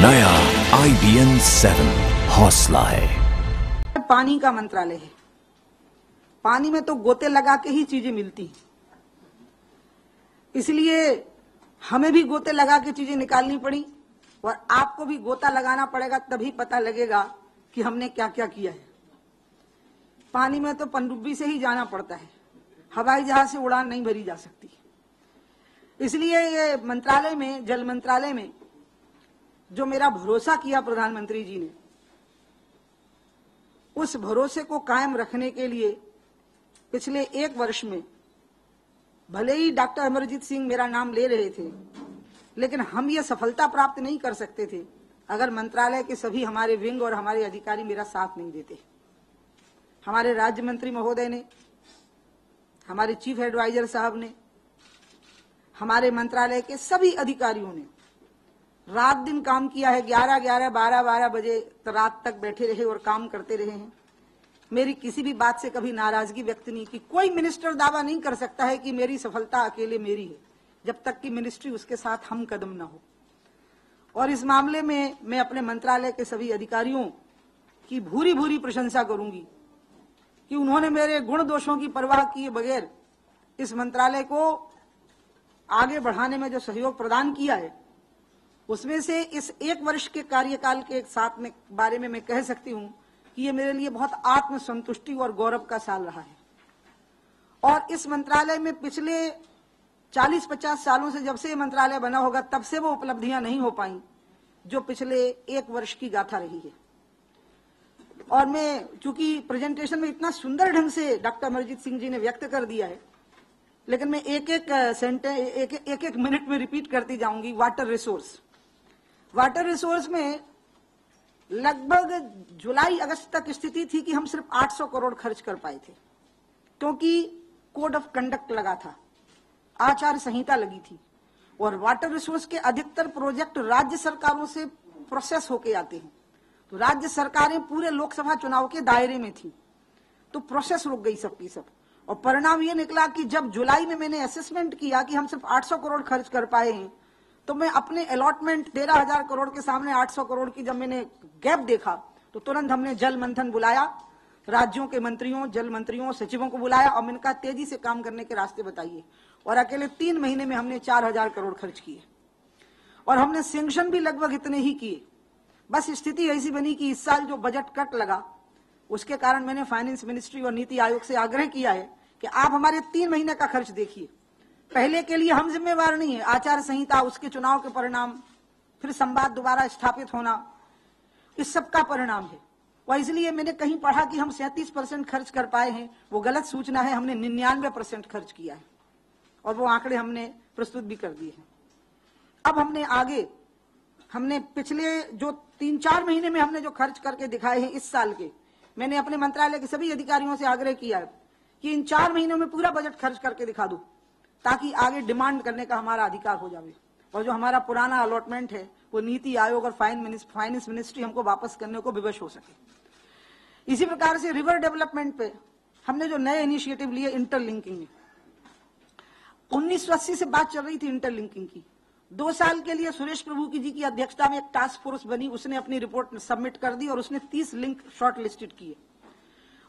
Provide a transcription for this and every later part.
नया IBN 7 हौसला है। पानी का मंत्रालय है। पानी में तो गोते लगा के ही चीजें मिलती हैं, इसलिए हमें भी गोते लगा के चीजें निकालनी पड़ी और आपको भी गोता लगाना पड़ेगा, तभी पता लगेगा कि हमने क्या क्या किया है। पानी में तो पनडुब्बी से ही जाना पड़ता है, हवाई जहाज से उड़ान नहीं भरी जा सकती। इसलिए ये मंत्रालय में, जल मंत्रालय में जो मेरा भरोसा किया प्रधानमंत्री जी ने, उस भरोसे को कायम रखने के लिए पिछले 1 वर्ष में भले ही डॉक्टर अमरजीत सिंह मेरा नाम ले रहे थे, लेकिन हम ये सफलता प्राप्त नहीं कर सकते थे अगर मंत्रालय के सभी हमारे विंग और हमारे अधिकारी मेरा साथ नहीं देते। हमारे राज्य मंत्री महोदय ने, हमारे चीफ एडवाइजर साहब ने, हमारे मंत्रालय के सभी अधिकारियों ने रात दिन काम किया है। 11-11, 12-12 बजे रात तक बैठे रहे और काम करते रहे हैं। मेरी किसी भी बात से कभी नाराजगी व्यक्त नहीं की। कोई मिनिस्टर दावा नहीं कर सकता है कि मेरी सफलता अकेले मेरी है, जब तक कि मिनिस्ट्री उसके साथ हम कदम न हो। और इस मामले में मैं अपने मंत्रालय के सभी अधिकारियों की भूरी भूरी प्रशंसा करूंगी कि उन्होंने मेरे गुण दोषों की परवाह किए बगैर इस मंत्रालय को आगे बढ़ाने में जो सहयोग प्रदान किया है, उसमें से इस 1 वर्ष के कार्यकाल के साथ में बारे में मैं कह सकती हूं कि ये मेरे लिए बहुत आत्मसंतुष्टि और गौरव का साल रहा है। और इस मंत्रालय में पिछले 40-50 सालों से, जब से ये मंत्रालय बना होगा, तब से वो उपलब्धियां नहीं हो पाई जो पिछले 1 वर्ष की गाथा रही है। और मैं, चूंकि प्रेजेंटेशन में इतना सुंदर ढंग से डॉक्टर अमरजीत सिंह जी ने व्यक्त कर दिया है, लेकिन मैं एक-एक मिनट में रिपीट करती जाऊंगी। वाटर रिसोर्स में लगभग जुलाई अगस्त तक स्थिति थी कि हम सिर्फ 800 करोड़ खर्च कर पाए थे, क्योंकि कोड ऑफ कंडक्ट लगा था, आचार संहिता लगी थी। और वाटर रिसोर्स के अधिकतर प्रोजेक्ट राज्य सरकारों से प्रोसेस होके आते हैं, तो राज्य सरकारें पूरे लोकसभा चुनाव के दायरे में थी, तो प्रोसेस रुक गई सबकी सब। और परिणाम ये निकला कि जब जुलाई में मैंने असेसमेंट किया कि हम सिर्फ 800 करोड़ खर्च कर पाए हैं, तो मैं अपने अलॉटमेंट 13,000 करोड़ के सामने 800 करोड़ की जब मैंने गैप देखा, तो तुरंत हमने जल मंथन बुलाया, राज्यों के मंत्रियों, जल मंत्रियों, सचिवों को बुलाया और मैंने कहा तेजी से काम करने के रास्ते बताइए। और अकेले 3 महीने में हमने 4,000 करोड़ खर्च किए और हमने सैंक्शन भी लगभग इतने ही किए। बस स्थिति ऐसी बनी कि इस साल जो बजट कट लगा, उसके कारण मैंने फाइनेंस मिनिस्ट्री और नीति आयोग से आग्रह किया है कि आप हमारे 3 महीने का खर्च देखिए। पहले के लिए हम जिम्मेवार नहीं है, आचार संहिता, उसके चुनाव के परिणाम, फिर संवाद दोबारा स्थापित होना, इस सब का परिणाम है। और इसलिए मैंने कहीं पढ़ा कि हम 37% खर्च कर पाए हैं, वो गलत सूचना है। हमने 99% खर्च किया है और वो आंकड़े हमने प्रस्तुत भी कर दिए हैं। अब हमने पिछले जो 3-4 महीने में हमने जो खर्च करके दिखाए हैं इस साल के, मैंने अपने मंत्रालय के सभी अधिकारियों से आग्रह किया है कि इन 4 महीनों में पूरा बजट खर्च करके दिखा दो, ताकि आगे डिमांड करने का हमारा अधिकार हो जाए। और जो हमारा पुराना अलॉटमेंट है, वो नीति आयोग और फाइनेंस मिनिस्ट्री हमको वापस करने को विवश हो सके। इसी प्रकार से रिवर डेवलपमेंट पे हमने जो नए इनिशिएटिव लिए, इंटरलिंकिंग में 1980 से बात चल रही थी इंटरलिंकिंग की। 2 साल के लिए सुरेश प्रभु जी की अध्यक्षता में एक टास्क फोर्स बनी, उसने अपनी रिपोर्ट सबमिट कर दी और उसने 30 लिंक शॉर्ट लिस्टेड किए।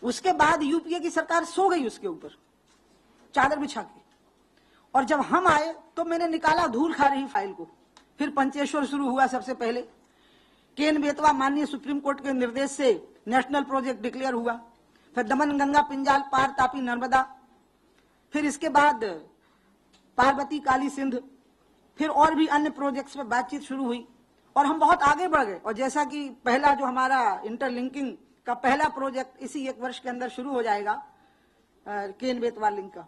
उसके बाद यूपीए की सरकार सो गई उसके ऊपर चादर बिछा के, और जब हम आए तो मैंने निकाला धूल खा रही फाइल को। फिर पंचेश्वर शुरू हुआ, सबसे पहले केन बेतवा माननीय सुप्रीम कोर्ट के निर्देश से नेशनल प्रोजेक्ट डिक्लेयर हुआ, फिर दमन गंगा पिंजाल पार तापी नर्मदा, फिर इसके बाद पार्वती काली सिंध, फिर और भी अन्य प्रोजेक्ट्स में बातचीत शुरू हुई और हम बहुत आगे बढ़ गए। और जैसा कि पहला जो हमारा इंटरलिंकिंग का पहला प्रोजेक्ट इसी 1 वर्ष के अंदर शुरू हो जाएगा, केन बेतवा लिंक का।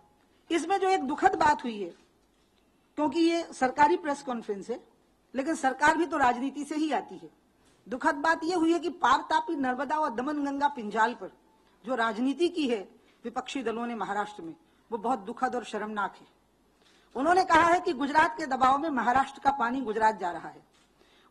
इसमें जो एक दुखद बात हुई है, क्योंकि ये सरकारी प्रेस कॉन्फ्रेंस है, लेकिन सरकार भी तो राजनीति से ही आती है। दुखद बात ये हुई है कि पार तापी नर्मदा और दमन गंगा पिंजाल पर जो राजनीति की है विपक्षी दलों ने महाराष्ट्र में, वो बहुत दुखद और शर्मनाक है। उन्होंने कहा है कि गुजरात के दबाव में महाराष्ट्र का पानी गुजरात जा रहा है।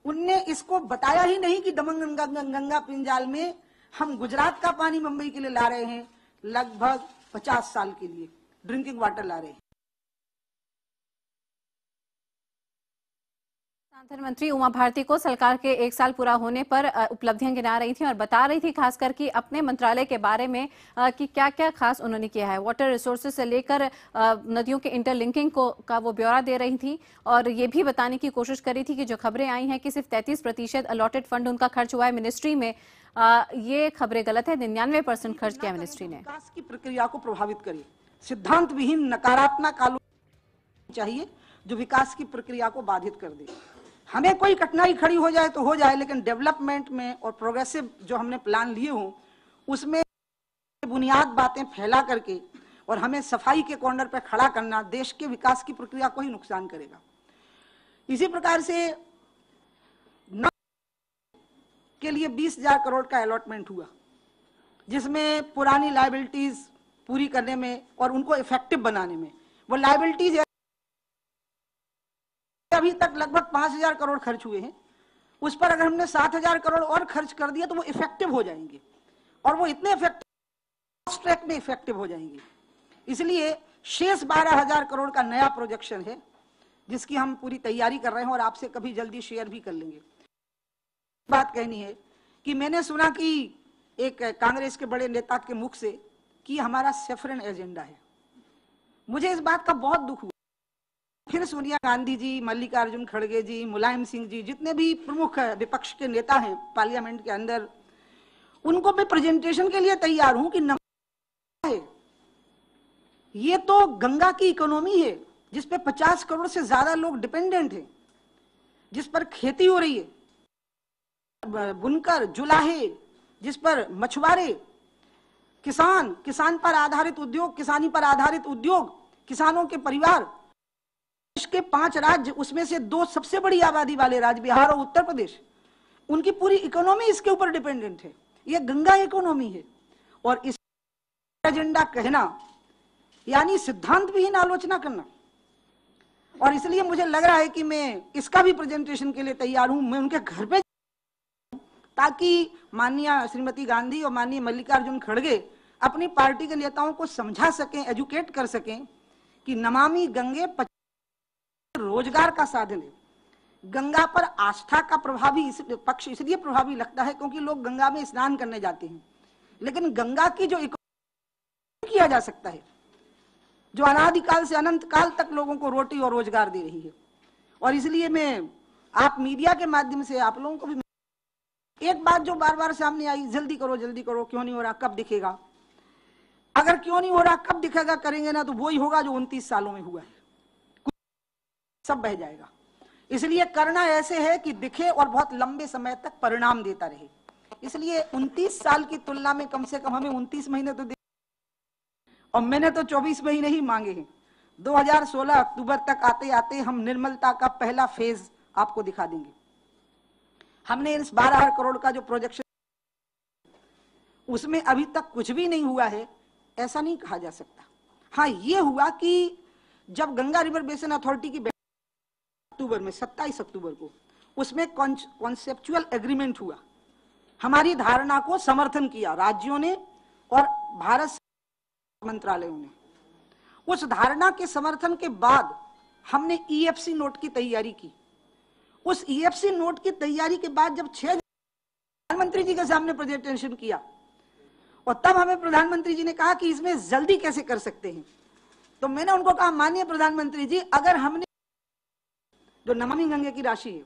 उनने इसको बताया ही नहीं कि दमन गंगा पिंजाल में हम गुजरात का पानी मुंबई के लिए ला रहे हैं, लगभग 50 साल के लिए ड्रिंकिंग वाटर ला रहे हैं। प्रधानमंत्री उमा भारती को सरकार के 1 साल पूरा होने पर उपलब्धियां गिना रही थी और बता रही थी खासकर कि अपने मंत्रालय के बारे में कि क्या क्या खास उन्होंने किया है। वाटर रिसोर्सेज से लेकर नदियों के इंटरलिंकिंग का वो ब्यौरा दे रही थी और ये भी बताने की कोशिश करी थी कि जो खबरें आई हैं कि सिर्फ 33% अलॉटेड फंड उनका खर्च हुआ है मिनिस्ट्री में, ये खबरें गलत है। 99% खर्च किया मिनिस्ट्री ने। विकास की प्रक्रिया को प्रभावित करे, सिद्धांत विहीन नकारात्मक आलोचना चाहिए जो विकास की प्रक्रिया को बाधित कर दे। हमें कोई कठिनाई खड़ी हो जाए तो हो जाए, लेकिन डेवलपमेंट में और प्रोग्रेसिव जो हमने प्लान लिए हों उसमें बुनियाद बातें फैला करके और हमें सफाई के कॉर्नर पर खड़ा करना देश के विकास की प्रक्रिया को ही नुकसान करेगा। इसी प्रकार से के लिए 20,000 करोड़ का अलॉटमेंट हुआ, जिसमें पुरानी लायबिलिटीज पूरी करने में और उनको इफेक्टिव बनाने में, वो लायबिलिटीज अभी तक लगभग 5,000 करोड़ खर्च हुए हैं, उस पर अगर हमने 7,000 करोड़ और खर्च कर दिया तो वो इफेक्टिव हो जाएंगे और वो इतने इफेक्टिव ट्रैक में इफेक्टिव हो जाएंगे। इसलिए शेष 12,000 करोड़ का नया प्रोजेक्शन है जिसकी हम पूरी तैयारी कर रहे हैं और आपसे कभी जल्दी शेयर भी कर लेंगे। बात कहनी है कि मैंने सुना कि एक कांग्रेस के बड़े नेता के मुख से कि हमारा सेफरन एजेंडा है। मुझे इस बात का बहुत दुख हुआ। फिर सोनिया गांधी जी, मल्लिकार्जुन खड़गे जी, मुलायम सिंह जी, जितने भी प्रमुख विपक्ष के नेता हैं पार्लियामेंट के अंदर, उनको मैं प्रेजेंटेशन के लिए तैयार हूं कि है ये तो गंगा की इकोनॉमी है जिस पे 50 करोड़ से ज्यादा लोग डिपेंडेंट हैं, जिस पर खेती हो रही है, बुनकर, जुलाहे, जिस पर मछुआरे, किसान पर आधारित उद्योग, किसानी पर आधारित उद्योग, किसानों के परिवार, देश के 5 राज्य, उसमें से 2 सबसे बड़ी आबादी वाले राज्य बिहार और उत्तर प्रदेश, उनकी पूरी इकोनॉमी इसके ऊपर डिपेंडेंट है। ये गंगा इकोनॉमी है और इस एजेंडा कहना यानी सिद्धांत विहीन आलोचना करना। और इसलिए मुझे लग रहा है कि मैं इसका भी प्रेजेंटेशन के लिए तैयार हूं। मैं उनके घर पे ताकि माननीय श्रीमती गांधी और माननीय मल्लिकार्जुन खड़गे अपनी पार्टी के नेताओं को समझा सकें, एजुकेट कर सकें कि नमामि गंगे रोजगार का साधन है। गंगा पर आस्था का प्रभावी पक्ष इसलिए प्रभावी लगता है क्योंकि लोग गंगा में स्नान करने जाते हैं, लेकिन गंगा की जो इकोनॉमी किया जा सकता है, जो अनादिकाल से अनंत काल तक लोगों को रोटी और रोजगार दे रही है। और इसलिए मैं आप मीडिया के माध्यम से आप लोगों को भी एक बात जो बार बार सामने आई, जल्दी करो, क्यों नहीं हो रहा, कब दिखेगा। अगर क्यों नहीं हो रहा, कब दिखेगा करेंगे ना तो वही होगा जो 29 सालों में हुआ है, सब बह जाएगा। इसलिए करना ऐसे है कि दिखे और बहुत लंबे समय तक परिणाम देता रहे। इसलिए 29 साल की तुलना में कम से कम हमें 29 महीने तो और मैंने तो 24 महीने ही मांगे हैं। 2016 अक्टूबर तक आते आते हम निर्मलता का पहला फेज आपको दिखा देंगे। हमने इस 12,000 करोड़ का जो प्रोजेक्शन, उसमें अभी तक कुछ भी नहीं हुआ है ऐसा नहीं कहा जा सकता। हाँ, ये हुआ कि जब गंगा रिवर बेसिन अथॉरिटी की अक्टूबर में 27 अक्टूबर को उसमें कॉन्सेप्चुअल एग्रीमेंट हुआ, हमारी धारणा को समर्थन किया राज्यों ने और भारत मंत्रालयों ने। उस धारणा के समर्थन के बाद हमने ईएफसी नोट की तैयारी की। उस ईएफसी नोट की तैयारी के बाद जब 6 प्रधानमंत्री जी के सामने प्रेजेंटेशन किया और तब हमें प्रधानमंत्री जी ने कहा कि इसमें जल्दी कैसे कर सकते हैं, तो मैंने उनको कहा माननीय प्रधानमंत्री जी, अगर हमने जो नमामि गंगे की राशि है,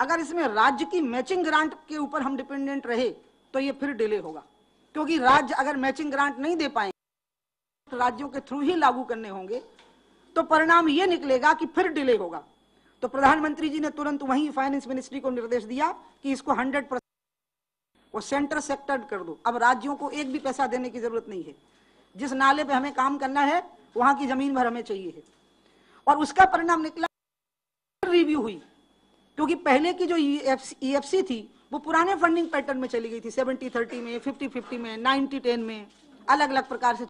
अगर इसमें राज्य की मैचिंग ग्रांट के ऊपर हम डिपेंडेंट रहे तो ये फिर डिले होगा, क्योंकि राज्य अगर मैचिंग ग्रांट नहीं दे पाएंगे, राज्यों के थ्रू ही लागू करने होंगे, तो परिणाम ये निकलेगा कि फिर डिले होगा। तो प्रधानमंत्री जी ने तुरंत वहीं फाइनेंस मिनिस्ट्री को निर्देश दिया कि इसको 100% वो सेंटर सेक्टर कर दो। अब राज्यों को एक भी पैसा देने की जरूरत नहीं है। जिस नाले पे हमें काम करना है वहां की जमीन भर हमें चाहिए है। और उसका परिणाम निकला, रिव्यू हुई, क्योंकि पहले की जो ईएफसी थी वो पुराने फंडिंग पैटर्न में चली गई थी, 70-30 में, 50-50 में, 90-10 में, अलग अलग प्रकार से।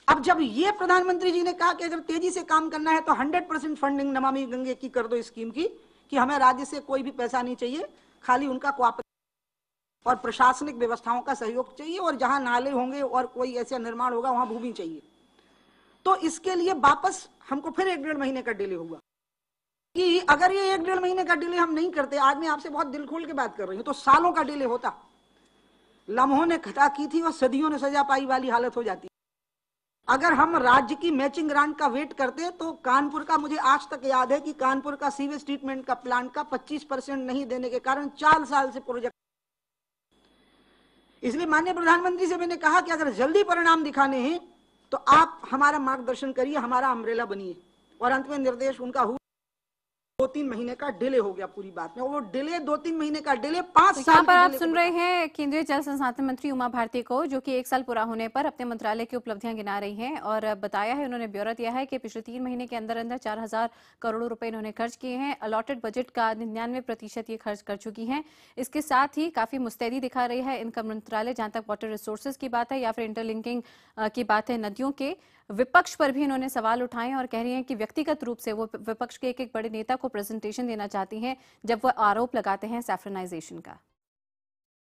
अब जब ये प्रधानमंत्री जी ने कहा कि अगर तेजी से काम करना है तो 100% फंडिंग नमामि गंगे की कर दो स्कीम की, कि हमें राज्य से कोई भी पैसा नहीं चाहिए, खाली उनका कोऑपरेशन और प्रशासनिक व्यवस्थाओं का सहयोग चाहिए, और जहां नाले होंगे और कोई ऐसा निर्माण होगा वहां भूमि चाहिए। तो इसके लिए वापस हमको फिर 1-1.5 महीने का डिले हुआ। कि अगर ये 1-1.5 महीने का डिले हम नहीं करते, आज मैं आपसे बहुत दिल खोल के बात कर रही हूं, तो सालों का डिले होता, लम्हों ने खता की थी और सदियों ने सजा पाई वाली हालत हो जाती। अगर हम राज्य की मैचिंग ग्रांट का वेट करते तो कानपुर का, मुझे आज तक याद है कि कानपुर का सीवेज ट्रीटमेंट का प्लांट का 25% नहीं देने के कारण 4 साल से प्रोजेक्ट। इसलिए माननीय प्रधानमंत्री से मैंने कहा कि अगर जल्दी परिणाम दिखाने हैं तो आप हमारा मार्गदर्शन करिए, हमारा अम्ब्रेला बनिए। और अंत में निर्देश उनका हुआ, 2-3 महीने का डिले हो गया पूरी बात में। वो डिले 2-3 महीने का डिले 5 साल पर आप सुन रहे हैं केंद्रीय जल संसाधन मंत्री उमा भारती को, जो कि 1 साल पूरा होने पर अपने मंत्रालय की उपलब्धियां गिना रही हैं और बताया है, उन्होंने ब्यौरा दिया है कि पिछले 3 महीने के अंदर अंदर 4000 करोड़ रुपए इन्होंने खर्च किए हैं। अलॉटेड बजट का 99% ये खर्च कर चुकी हैं। इसके साथ ही काफी मुस्तैदी दिखा रही है इनका मंत्रालय, जहां तक वाटर रिसोर्सेज की बात है या फिर इंटरलिंकिंग की बात है नदियों के। विपक्ष पर भी इन्होंने सवाल उठाए और कह रही हैं कि व्यक्तिगत रूप से वो विपक्ष के एक बड़े नेता को प्रेजेंटेशन देना चाहती हैं जब वो आरोप लगाते हैं सैफ्रनाइजेशन का।